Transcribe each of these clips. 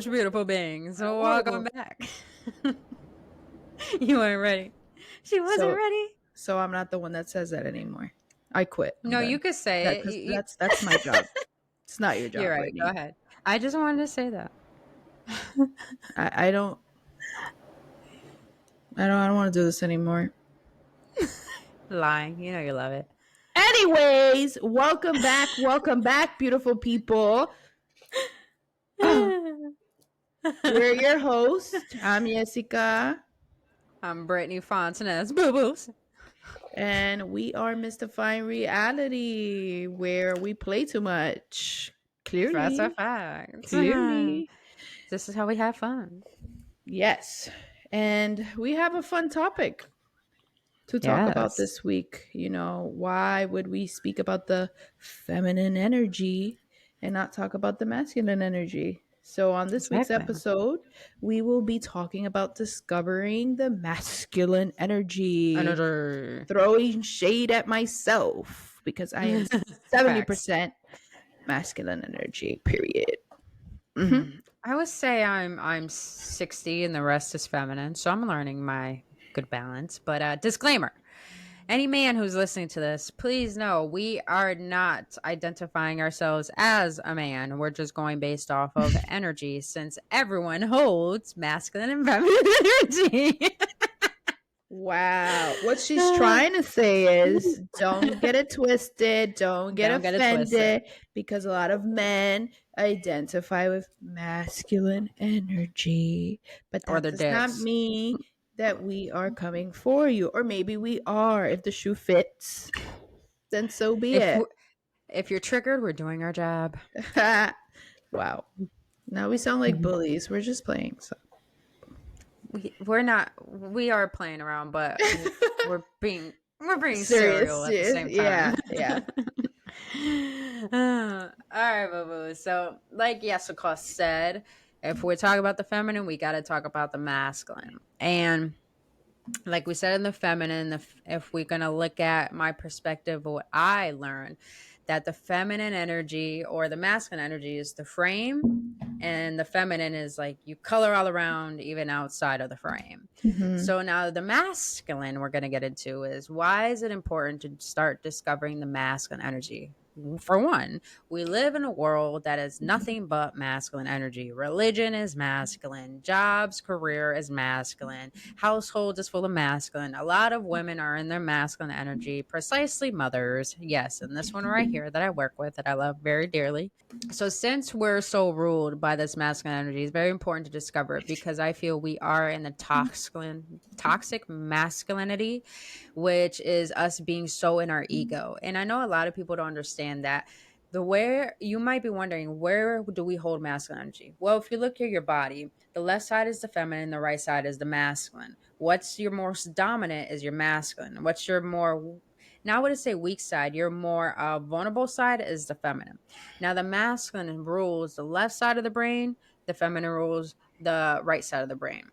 much, beautiful beings. So welcome back. You weren't ready. She wasn't ready. So I'm not the one that says that anymore. I quit. I'm No, done. you could say Because it. that's my job. It's not your job, You're right. Brittany. Go ahead. I just wanted to say that. I don't want to do this anymore. Lying. You know you love it. Anyways, welcome back, beautiful people. We're your host. I'm Jessica. I'm Brittny Fontanez. Boo boos. And we are mystifying reality, where we play too much. Clearly. That's a fact. Clearly. This is how we have fun. Yes. And we have a fun topic to talk about this week. You know, why would we speak about the feminine energy and not talk about the masculine energy? So on this week's episode, we will be talking about discovering the masculine energy. Throwing shade at myself because I am 70% masculine energy, period. Mm-hmm. I would say I'm 60 and the rest is feminine, so I'm learning my good balance. But disclaimer: any man who's listening to this, please know we are not identifying ourselves as a man. We're just going based off of energy, since everyone holds masculine and feminine energy. Wow. What she's trying to say is, don't get it twisted. Don't get offended, because a lot of men identify with masculine energy. But that does not mean that we are coming for you. Or maybe we are. If the shoe fits, then so be it. If you're triggered, we're doing our job. Wow. Now we sound like bullies. We're just playing. So. We're not. We are playing around, but we're being serious at the same time. Yeah. All right, boo boo. So, like Jessica said, if we're talking about the feminine, we got to talk about the masculine. And like we said in the feminine, if we're gonna look at my perspective of what I learned, that the feminine energy or the masculine energy is the frame, and the feminine is like you color all around, even outside of the frame. Mm-hmm. So now the masculine we're gonna get into is, why is it important to start discovering the masculine energy? For one, we live in a world that is nothing but masculine energy. Religion is masculine. Jobs, career is masculine. Household is full of masculine. A lot of women are in their masculine energy, precisely mothers. Yes, and this one right here that I work with, that I love very dearly. So since we're so ruled by this masculine energy, it's very important to discover it, because I feel we are in the toxic masculinity, which is us being so in our ego. And I know a lot of people don't understand that. Where you might be wondering, where do we hold masculine energy? Well, if you look at your body, the left side is the feminine, the right side is the masculine. What's your most dominant is your masculine. What's your more, now I would say weak side, your more vulnerable side is the feminine. Now the masculine rules the left side of the brain, the feminine rules the right side of the brain.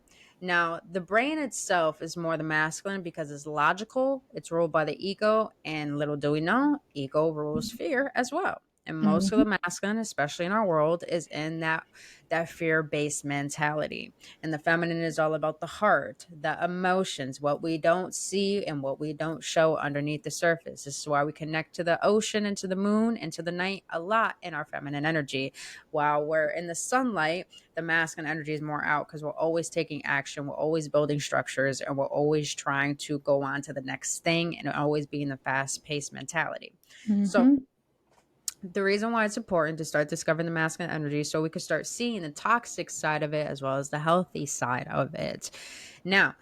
Now, the brain itself is more the masculine because it's logical, it's ruled by the ego, and little do we know, ego rules fear as well. And most of the masculine, especially in our world, is in that fear-based mentality. And the feminine is all about the heart, the emotions, what we don't see and what we don't show underneath the surface. This is why we connect to the ocean and to the moon and to the night a lot in our feminine energy. While we're in the sunlight, the masculine energy is more out, because we're always taking action, we're always building structures, and we're always trying to go on to the next thing, and always be in the fast-paced mentality. So the reason why it's important to start discovering the masculine energy, so we can start seeing the toxic side of it as well as the healthy side of it. Now,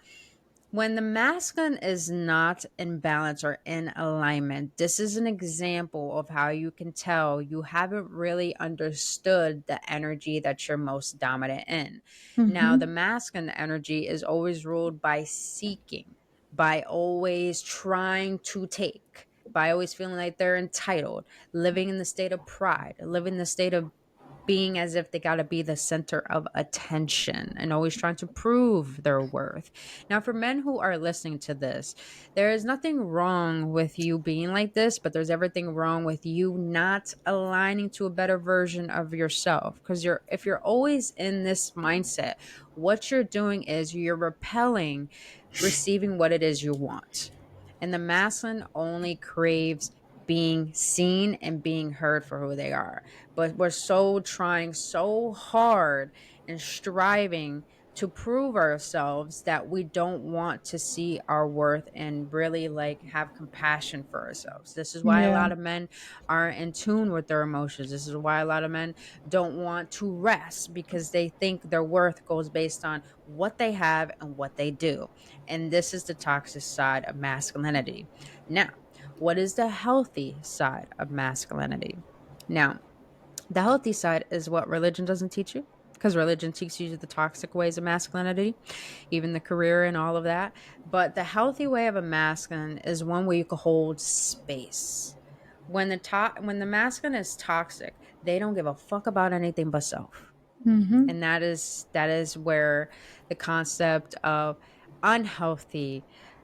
when the masculine is not in balance or in alignment, this is an example of how you can tell you haven't really understood the energy that you're most dominant in. Now, the masculine energy is always ruled by seeking, by always trying to take, by always feeling like they're entitled, living in the state of pride, living in the state of being as if they got to be the center of attention and always trying to prove their worth. Now, for men who are listening to this, there is nothing wrong with you being like this, but there's everything wrong with you not aligning to a better version of yourself. Because if you're always in this mindset, what you're doing is you're repelling receiving what it is you want. And the masculine only craves being seen and being heard for who they are. But we're so trying so hard and striving to prove ourselves that we don't want to see our worth and really like have compassion for ourselves. This is why a Yeah. lot of men aren't in tune with their emotions. This is why a lot of men don't want to rest, because they think their worth goes based on what they have and what they do. And this is the toxic side of masculinity. Now, what is the healthy side of masculinity? Now, the healthy side is what religion doesn't teach you, because religion teaches you the toxic ways of masculinity, even the career and all of that. But the healthy way of a masculine is one where you can hold space. When the masculine is toxic, they don't give a fuck about anything but self. Mm-hmm. And that is where the concept of unhealthy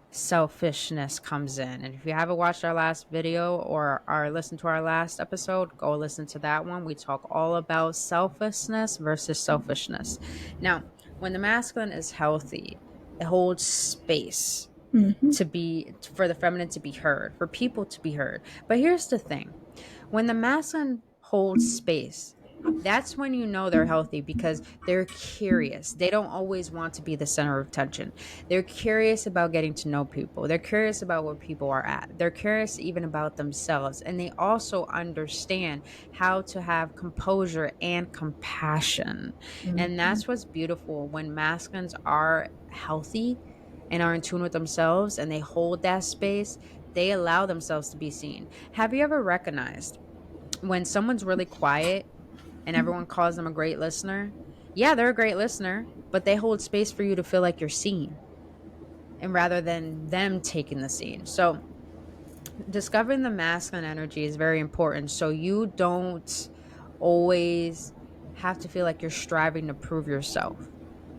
selfishness comes in. And if you haven't watched our last video or listened to our last episode, go listen to that one. We talk all about selflessness versus selfishness. Now, when the masculine is healthy, it holds space Mm-hmm. to be for the feminine to be heard, for people to be heard. But here's the thing: when the masculine holds space, that's when you know they're healthy, because they're curious. They don't always want to be the center of attention. They're curious about getting to know people. They're curious about where people are at. They're curious even about themselves. And they also understand how to have composure and compassion. And Mm-hmm. that's what's beautiful when masculines are healthy and are in tune with themselves and they hold that space. They allow themselves to be seen. Have you ever recognized when someone's really quiet and everyone calls them a great listener? Yeah, they're a great listener, but they hold space for you to feel like you're seen, and rather than them taking the scene. So, discovering the masculine energy is very important, so you don't always have to feel like you're striving to prove yourself,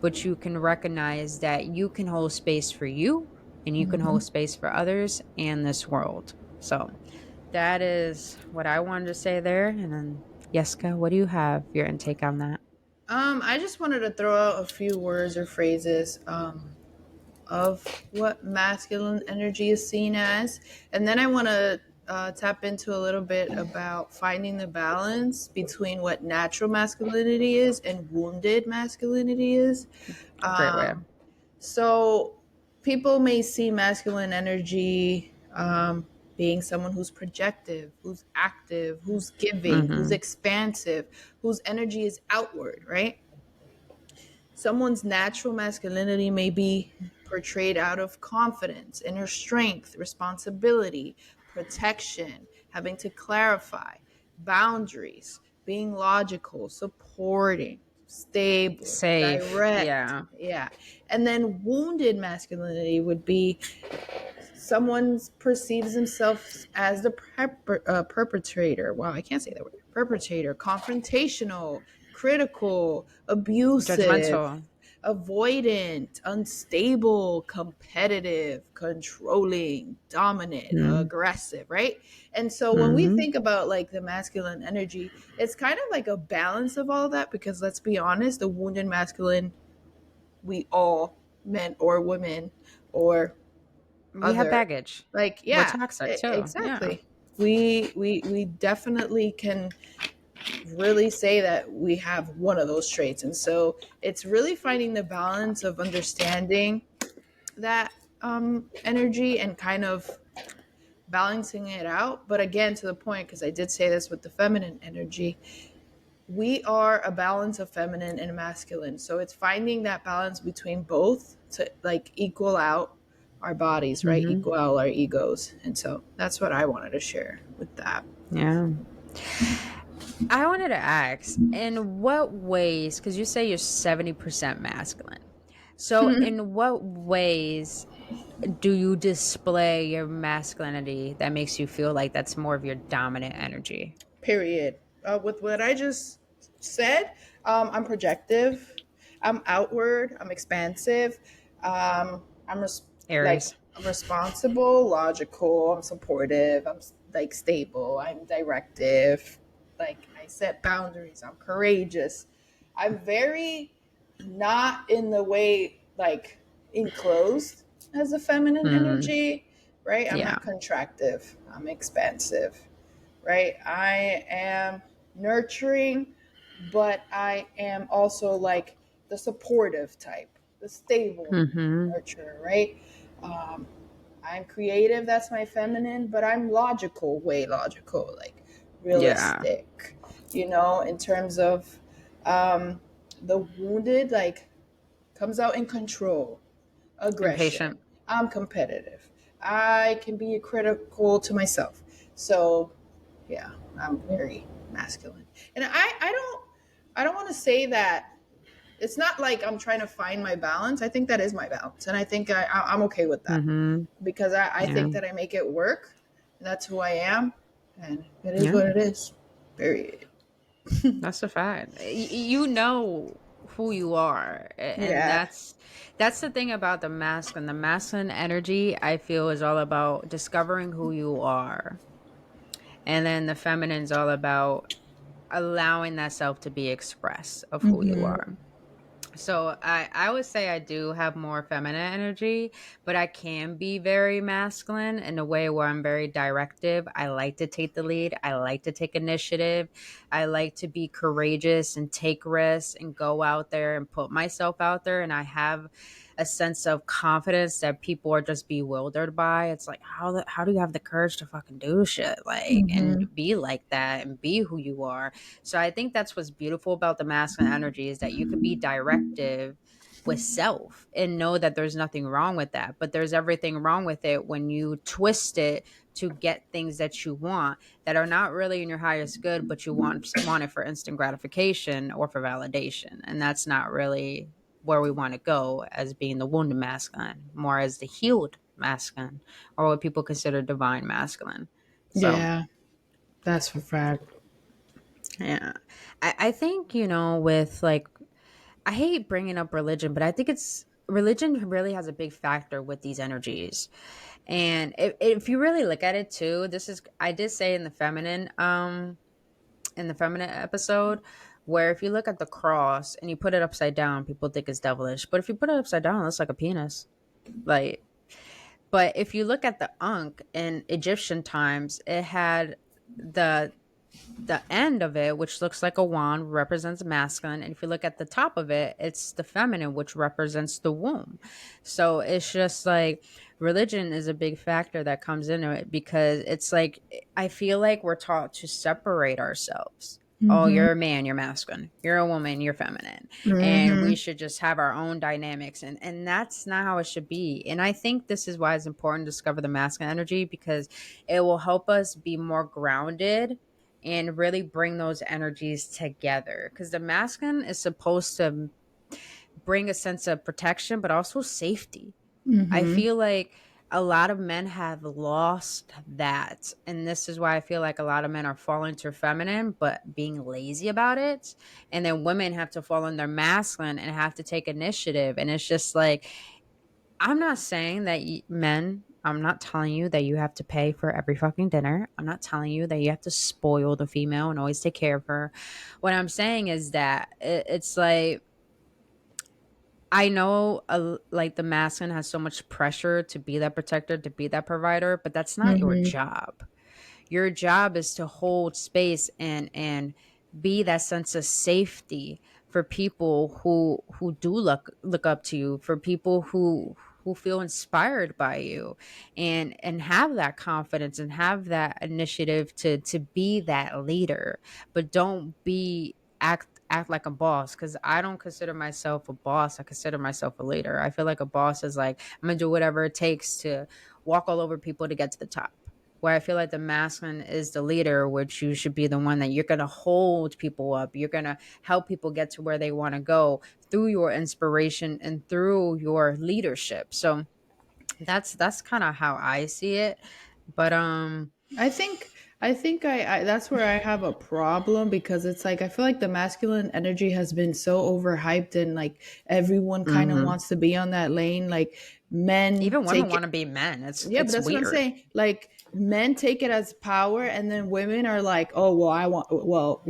but you can recognize that you can hold space for you and you can Mm-hmm. hold space for others and this world. So, that is what I wanted to say there. And then, Yeska, what do you have your intake on that? I just wanted to throw out a few words or phrases of what masculine energy is seen as, and then I want to tap into a little bit about finding the balance between what natural masculinity is and wounded masculinity is. Great way. Um, So people may see masculine energy being someone who's projective, who's active, who's giving, who's Mm-hmm. expansive, whose energy is outward, right? Someone's natural masculinity may be portrayed out of confidence, inner strength, responsibility, protection, having to clarify, boundaries, being logical, supporting, stable, Safe. direct. Yeah. Yeah. And then wounded masculinity would be someone perceives themselves as the perpetrator. Wow, I can't say that word. Perpetrator, confrontational, critical, abusive, Judgmental. avoidant, unstable, competitive, controlling, dominant, Mm-hmm. aggressive, right? And so when we Mm-hmm. think about like the masculine energy, it's kind of like a balance of all of that, because let's be honest, the wounded masculine, we all, men or women or We have other, baggage. like, We're yeah, toxic too. Yeah. exactly. We definitely can really say that we have one of those traits, and so it's really finding the balance of understanding that energy and kind of balancing it out. But again, to the point, because I did say this with the feminine energy, we are a balance of feminine and masculine. So it's finding that balance between both to like equal out our bodies, right? Mm-hmm. Equal out our egos. And so that's what I wanted to share with that. Yeah. I wanted to ask, in what ways, because you say you're 70% masculine. So, in what ways do you display your masculinity that makes you feel like that's more of your dominant energy? Period. With what I just said, I'm projective, I'm outward, I'm expansive, I'm like Aries. I'm responsible, logical, I'm supportive, I'm like stable, I'm directive, like I set boundaries, I'm courageous. I'm very not in the way like enclosed as a feminine Mm, energy, right? I'm yeah. not contractive, I'm expansive, right? I am nurturing, but I am also like the supportive type, the stable Mm-hmm. nurturer, right? Um, I'm creative, that's my feminine, but I'm logical, way logical, like Yeah. realistic, in terms of um, the wounded, like comes out in control, aggression. Impatient. I'm competitive. I can be critical to myself. So yeah, I'm very masculine. And I don't want to say that it's not like I'm trying to find my balance. I think that is my balance. And I think I'm okay with that Mm-hmm. because I Yeah. think that I make it work. That's who I am. And it is Yeah. what it is. Period. That's a fact. You know who you are, and Yeah. that's the thing about the masculine. The masculine energy, I feel, is all about discovering who you are, and then the feminine is all about allowing that self to be expressed of who you Mm-hmm. are. So I would say I do have more feminine energy, but I can be very masculine in a way where I'm very directive. I like to take the lead. I like to take initiative. I like to be courageous and take risks and go out there and put myself out there. And I have a sense of confidence that people are just bewildered by. It's like how do you have the courage to fucking do shit like Mm-hmm. and be like that and be who you are? So I think that's what's beautiful about the masculine energy is that you could be directive with self and know that there's nothing wrong with that. But there's everything wrong with it when you twist it to get things that you want that are not really in your highest good, but you want it for instant gratification or for validation. And that's not really where we want to go as being the wounded masculine, more as the healed masculine, or what people consider divine masculine. So Yeah. That's for fact. yeah. I think, with like, I hate bringing up religion, but I think religion really has a big factor with these energies. And if you really look at it too, I did say in the feminine episode, where if you look at the cross and you put it upside down, people think it's devilish. But if you put it upside down, it looks like a penis. Like, but if you look at the Ankh in Egyptian times, it had the the end of it, which looks like a wand, represents masculine. And if you look at the top of it, it's the feminine, which represents the womb. So it's just like religion is a big factor that comes into it because it's like, I feel like we're taught to separate ourselves. Oh, Mm-hmm. you're a man, you're masculine. You're a woman, you're feminine. And we Mm-hmm. should just have our own dynamics. And that's not how it should be. And I think this is why it's important to discover the masculine energy because it will help us be more grounded and really bring those energies together because the masculine is supposed to bring a sense of protection but also safety. I Mm-hmm. feel like a lot of men have lost that, and this is why I feel like a lot of men are falling to feminine but being lazy about it, and then women have to fall in their masculine and have to take initiative. And it's just like, I'm not saying that men, I'm not telling you that you have to pay for every fucking dinner. I'm not telling you that you have to spoil the female and always take care of her. What I'm saying is that it's like, I know like the masculine has so much pressure to be that protector, to be that provider, but that's not your Mm-hmm. job. Your job is to hold space and be that sense of safety for people who do look up to you, for people who feel inspired by you, and have that confidence and have that initiative to be that leader. But don't be act like a boss, because I don't consider myself a boss. I consider myself a leader. I feel like a boss is like, I'm gonna do whatever it takes to walk all over people to get to the top, where I feel like the masculine is the leader, which you should be the one that you're going to hold people up. You're going to help people get to where they want to go through your inspiration and through your leadership. So that's kind of how I see it. But I think I think I that's where I have a problem because it's like I feel like the masculine energy has been so overhyped and like everyone kind of Mm-hmm. wants to be on that lane. Like men Even women take want it, to be men. yeah, but It's that's what I'm weird. saying. Like men take it as power, and then women are like, "Oh, well, I want, well,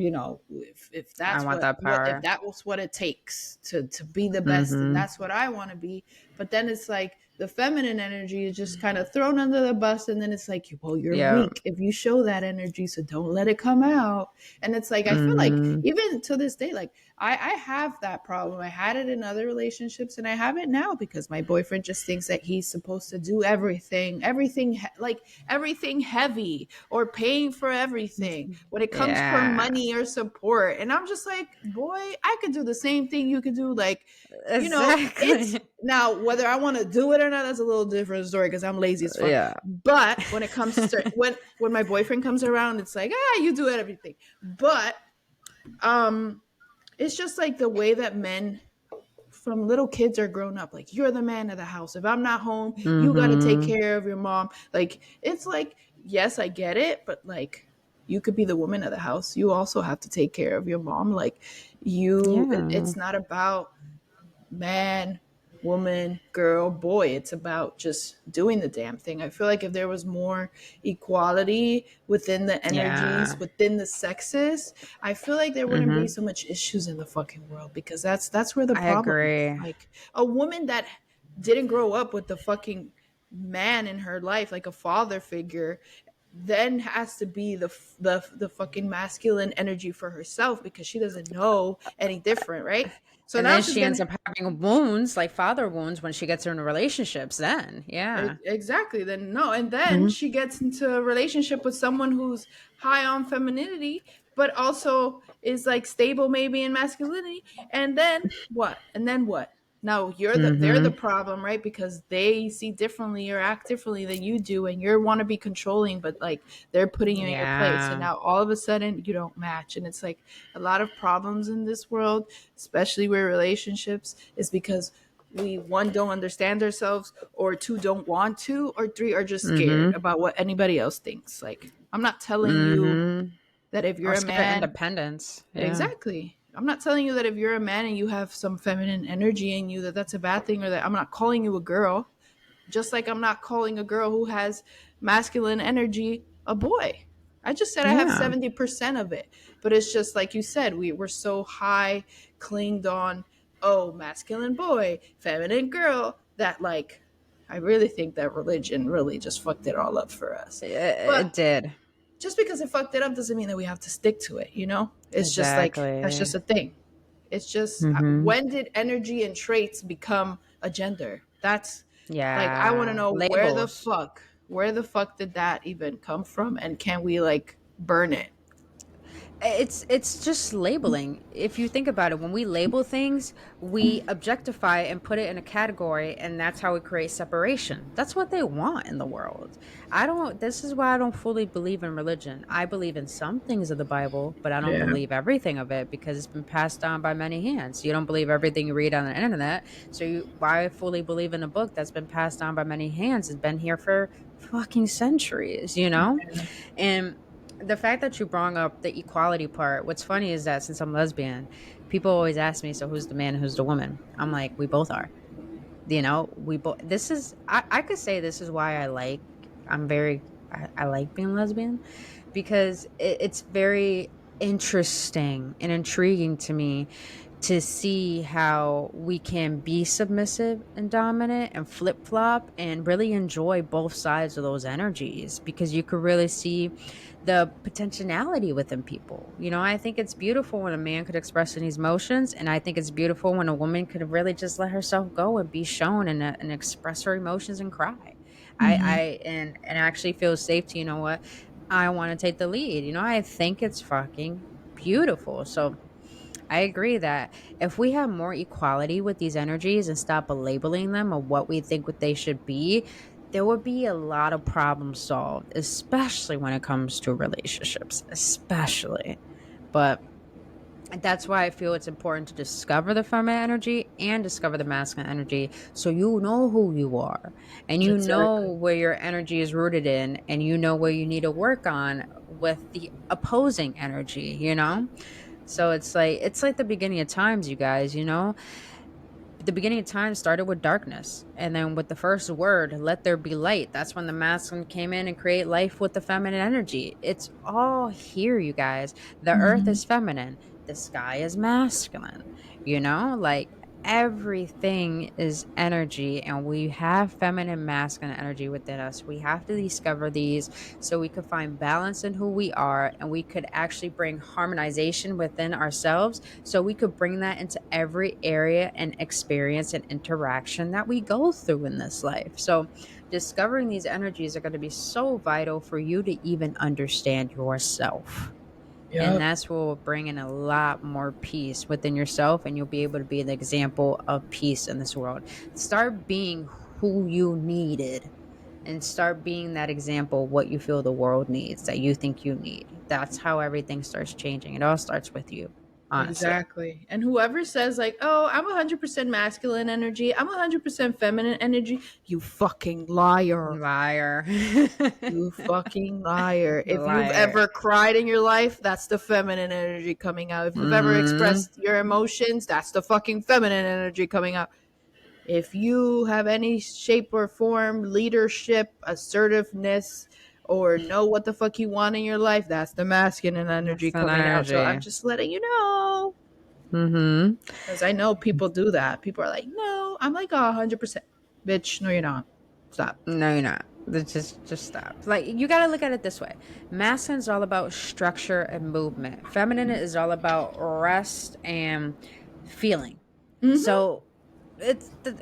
if I that's want that what if power. that was what it takes to be the best, then Mm-hmm. that's what I want to be." But then it's like the feminine energy is just kind of thrown under the bus, and then it's like, "Well, you're Yeah. weak if you show that energy, so don't let it come out." And it's like I feel like Mm-hmm. even to this day, like I have that problem. I had it in other relationships and I have it now because my boyfriend just thinks that he's supposed to do like everything heavy or paying for everything when it comes for Yeah. money or support. And I'm just like, boy, I could do the same thing you could do. Like, it's Exactly. now whether I want to do it or not, that's a little different story because I'm lazy as fuck. Yeah. But when it comes to when my boyfriend comes around, it's like, you do everything. But um it's just like the way that men from little kids are grown up. Like, you're the man of the house. If I'm not home, you got to take Mm-hmm. care of your mom. Like, it's like, yes, I get it, but like, you could be the woman of the house. You also have to take care of your mom. Like, Yeah. it's not about man, woman, girl, boy. It's about just doing the damn thing. I feel like if there was more equality within the energies, Yeah. within the sexes, I feel like there wouldn't be Mm-hmm. so much issues in the fucking world because that's where the I problem is. agree. Like a woman that didn't grow up with the fucking man in her life, like a father figure, then has to be the fucking masculine energy for herself because she doesn't know any different, right? So And now then she's she gonna ends up having wounds, like father wounds, when she gets into relationships. Then, yeah. exactly, then no, and then Mm-hmm. she gets into a relationship with someone who's high on femininity but also is like stable maybe in masculinity, and then what, now they're the Mm-hmm. problem, right? Because they see differently or act differently than you do, and you want to be controlling, but like they're putting you in your place, and Yeah. now all of a sudden you don't match. And it's like a lot of problems in this world, especially with relationships, is because we, one, don't understand ourselves, or two, don't want to, or three, are just scared Mm-hmm. about what anybody else thinks. Like, I'm not telling you Mm-hmm. that if you're Or a scared of man, independence. Yeah. exactly, I'm not telling you that if you're a man and you have some feminine energy in you, that that's a bad thing, or that I'm not calling you a girl, just like I'm not calling a girl who has masculine energy a boy. I just said I have Yeah. 70% of it. But it's just like you said, we're so high clinged on, oh, masculine boy, feminine girl, that like I really think that religion really just fucked it all up for us. It But did. just because it fucked it up doesn't mean that we have to stick to it, you know? It's just like that's Exactly. just a thing. It's just Mm-hmm. when did energy and traits become a gender? That's like I want to Yeah. know Labels. where the fuck did that even come from, and can we like burn it? It's just labeling. If you think about it, when we label things, we objectify and put it in a category, and that's how we create separation. That's what they want in the world. I don't This is why I don't fully believe in religion. I believe in some things of the Bible, but I don't Yeah. believe everything of it because it's been passed down by many hands. You don't believe everything you read on the internet, so why fully believe in a book that's been passed down by many hands, has been here for fucking centuries, you know? And the fact that you brought up the equality part, what's funny is that since I'm lesbian, people always ask me, so who's the man, who's the woman? I'm like, we both are. You know, we both, I could say this is why I like being lesbian because it's very interesting and intriguing to me to see how we can be submissive and dominant and flip flop and really enjoy both sides of those energies because you could really see the potentiality within people. You know, I think it's beautiful when a man could express these emotions, and I think it's beautiful when a woman could really just let herself go and be shown and express her emotions and cry. Hmm. And actually feel safe to, you know what, I want to take the lead. You know, I think it's fucking beautiful. So I agree that if we have more equality with these energies and stop labeling them or what we think what they should be, there would be a lot of problems solved, especially when it comes to relationships, especially. But that's why I feel it's important to discover the feminine energy and discover the masculine energy so you know who you are and you know Exactly. where your energy is rooted in and you know where you need to work on with the opposing energy, you know? So it's like the beginning of times, you guys, you know? The beginning of time started with darkness, and then with the first word, let there be light, that's when the masculine came in and create life with the feminine energy. It's all here, you guys. The earth Hmm. is feminine, the sky is masculine, you know, like everything is energy, and we have feminine masculine energy within us. We have to discover these so we could find balance in who we are, and we could actually bring harmonization within ourselves, so we could bring that into every area and experience and interaction that we go through in this life. So discovering these energies are going to be so vital for you to even understand yourself. And Yep. that's what will bring in a lot more peace within yourself, and you'll be able to be an example of peace in this world. Start being who you needed, and start being that example of what you feel the world needs, that you think you need. That's how everything starts changing. It all starts with you, honestly. Exactly. And whoever says like, "Oh, I'm 100% masculine energy. I'm 100% feminine energy." You fucking liar. Liar. You fucking liar. If you've Liar. ever cried in your life, that's the feminine energy coming out. If you've ever Mm-hmm. expressed your emotions, that's the fucking feminine energy coming out. If you have any shape or form, leadership, assertiveness, or know what the fuck you want in your life, that's the masculine energy That's an coming out. So I'm energy. just letting you know. Mm-hmm. Because I know people do that. People are like, no, I'm like 100%. Bitch, no, you're not. Stop. No, you're not. Just stop. Like, you gotta look at it this way. Masculine is all about structure and movement. Feminine is all about rest and feeling. Mm-hmm. So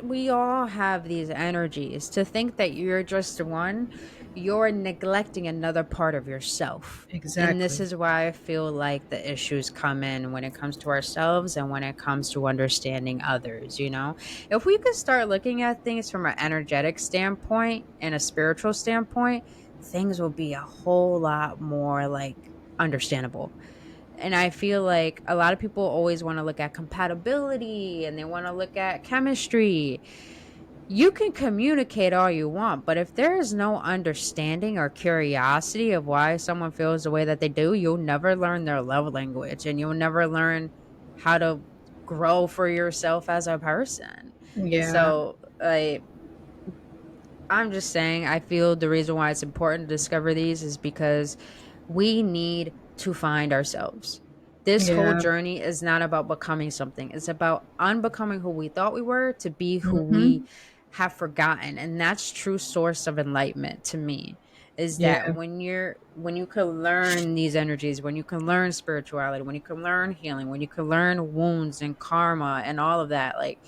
we all have these energies. To think that you're just one, you're neglecting another part of yourself. And this Exactly. is why I feel like the issues come in when it comes to ourselves and when it comes to understanding others, you know? If we could start looking at things from an energetic standpoint and a spiritual standpoint, things will be a whole lot more like understandable. And I feel like a lot of people always want to look at compatibility and they want to look at chemistry. You can communicate all you want, but if there is no understanding or curiosity of why someone feels the way that they do, you'll never learn their love language, and you'll never learn how to grow for yourself as a person. Yeah. So, like, I'm just saying, I feel the reason why it's important to discover these is because we need to find ourselves. This whole Yeah. journey is not about becoming something. It's about unbecoming who we thought we were to be who we Mm-hmm. have forgotten. And that's true source of enlightenment to me. Is that Yeah. when you can learn these energies, when you can learn spirituality, when you can learn healing, when you can learn wounds and karma and all of that, like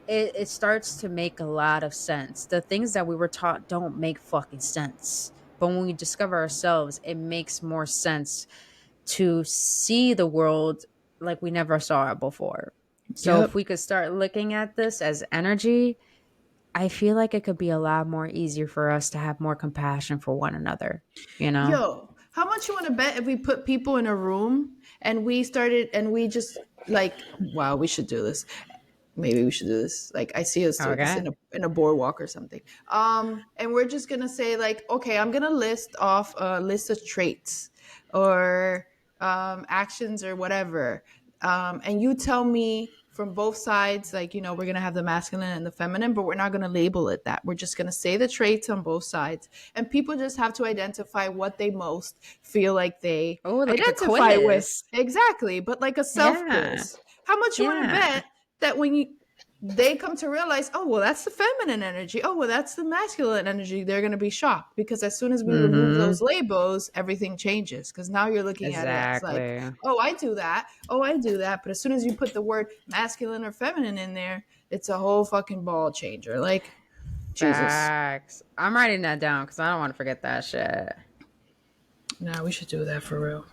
it starts to make a lot of sense. The things that we were taught don't make fucking sense. But when we discover ourselves, it makes more sense to see the world like we never saw it before. So if Yep. we could start looking at this as energy, I feel like it could be a lot more easier for us to have more compassion for one another, you know? Yo, how much you want to bet if we put people in a room and we started and we just like, wow, we should do this. Maybe we should do this. Like I see us doing this Okay. in a boardwalk or something. And we're just gonna say like, okay, I'm gonna list off a list of traits or actions or whatever. And you tell me from both sides, like, we're gonna have the masculine and the feminine, but we're not gonna label it that. We're just gonna say the traits on both sides. And people just have to identify what they most feel like they Oh, like a identify with. quiz. Exactly. But like a self Yeah. quiz. How much you want to Yeah. bet that when they come to realize, oh, well, that's the feminine energy. Oh, well, that's the masculine energy. They're going to be shocked because as soon as we remove those Mhm. labels, everything changes. Because now you're looking at it as like, Exactly. oh, I do that. Oh, I do that. But as soon as you put the word masculine or feminine in there, it's a whole fucking ball changer. Like, Jesus. Facts. I'm writing that down because I don't want to forget that shit. Nah, we should do that for real.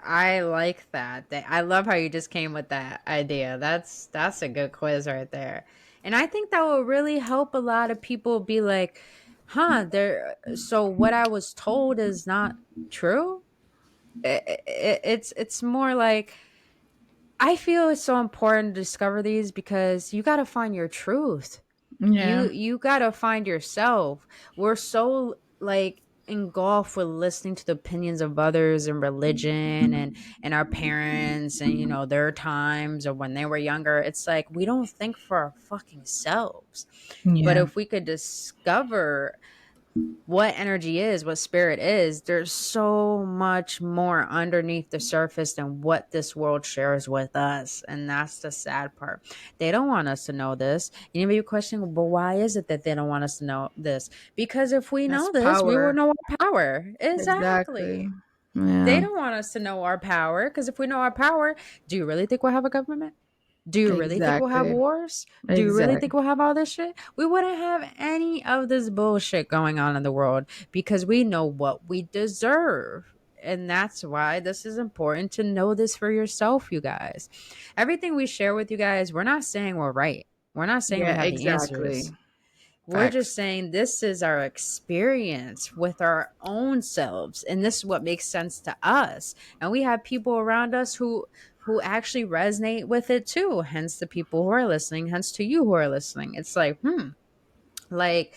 I like that. I love how you just came with that idea. That's a good quiz right there. And I think that will really help a lot of people be like, huh, there so what I was told is not true? It's more like I feel it's so important to discover these because you got to find your truth. Yeah. You got to find yourself. We're so like engulfed with listening to the opinions of others and religion and our parents and, you know, their times or when they were younger. It's like we don't think for our fucking selves. But Yeah. if we could discover what energy is, what spirit is, there's so much more underneath the surface than what this world shares with us. And that's the sad part. They don't want us to know this. You may be questioning, but why is it that they don't want us to know this? Because if we That's know this, we will power. know our power. Exactly. Exactly. They Yeah. don't want us to know our power because if we know our power, do you really think we'll have a government? Do you really think we'll have Exactly. wars? Do you really think Exactly. we'll have all this shit? We wouldn't have any of this bullshit going on in the world because we know what we deserve. And that's why this is important to know this for yourself, you guys. Everything we share with you guys, we're not saying we're right. We're not saying we Yeah, have the exactly. answers. We're just Facts. saying this is our experience with our own selves, and this is what makes sense to us. And we have people around us who actually resonate with it too. Hence the people who are listening, hence to you who are listening. It's like, like,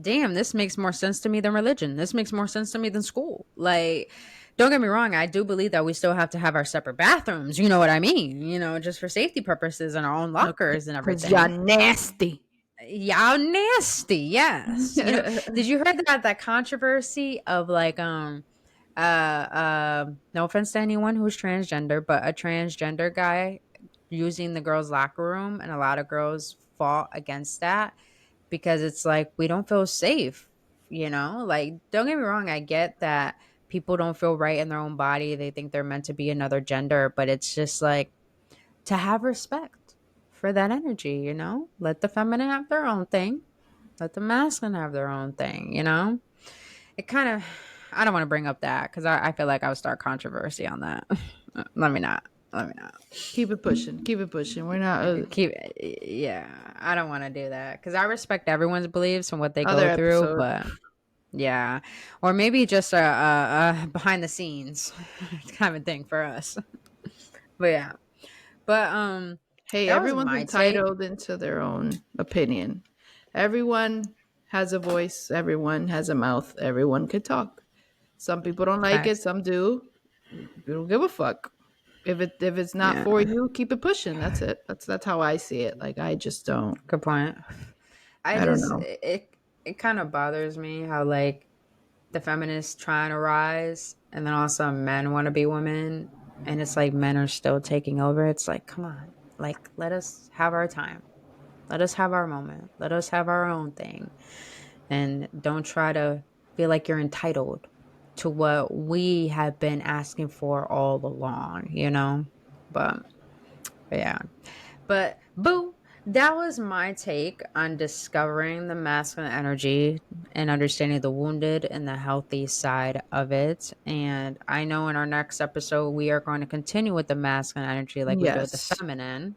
damn, this makes more sense to me than religion. This makes more sense to me than school. Like, don't get me wrong, I do believe that we still have to have our separate bathrooms. You know what I mean? You know, just for safety purposes and our own lockers and Because y'all everything. nasty. Y'all nasty, yes. You know, did you hear that controversy of like no offense to anyone who's transgender, but a transgender guy using the girls' locker room, and a lot of girls fought against that because it's like we don't feel safe, you know? Like, don't get me wrong, I get that people don't feel right in their own body. They think they're meant to be another gender, but it's just like to have respect for that energy, you know? Let the feminine have their own thing. Let the masculine have their own thing, you know? It kind of, I don't want to bring up that because I feel like I would start controversy on that. Let me not. Let me not. Keep it pushing. Keep it pushing. We're not Keep, yeah, I don't want to do that because I respect everyone's beliefs and what they other go through, episode. but yeah, or maybe just a behind the scenes kind of thing for us. But yeah, but Hey, that was everyone's my take. entitled into their own opinion. Everyone has a voice. Everyone has a mouth. Everyone could talk. Some people don't like it. Facts. Some do. You don't give a fuck. If it's not Yeah, for you, keep it pushing. That's it. That's how I see it. Like I just don't. good point. I I don't just know. it kind of bothers me how like the feminists trying to rise and then also men want to be women and it's like men are still taking over. It's like, come on, like let us have our time, let us have our moment, let us have our own thing, and don't try to feel like you're entitled to what we have been asking for all along, you know. But yeah, but boo, that was my take on discovering the masculine energy and understanding the wounded and the healthy side of it. And I know in our next episode, we are going to continue with the masculine energy like we did with the Yes. feminine.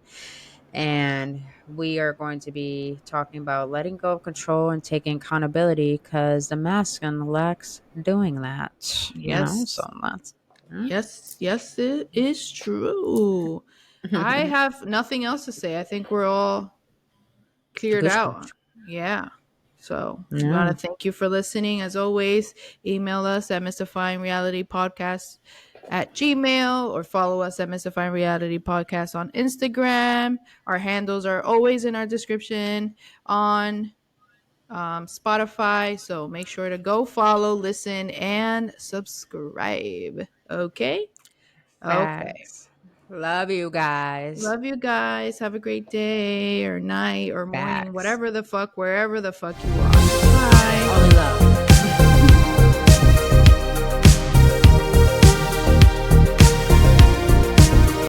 And we are going to be talking about letting go of control and taking accountability because the masculine lacks doing that, you know? So Yes. that's. Yes. Yes. It is true. I have nothing else to say. I think we're all cleared Gusto. out. Yeah. So we want Yeah. to thank you for listening. As always, email us at Mystifying Reality Podcast at Gmail or follow us at Mystifying Reality Podcast on Instagram. Our handles are always in our description on Spotify. So make sure to go follow, listen, and subscribe. Okay? Okay. Facts. Love you guys. Love you guys. Have a great day or night or morning, Facts. whatever the fuck, wherever the fuck you are. Bye. All love.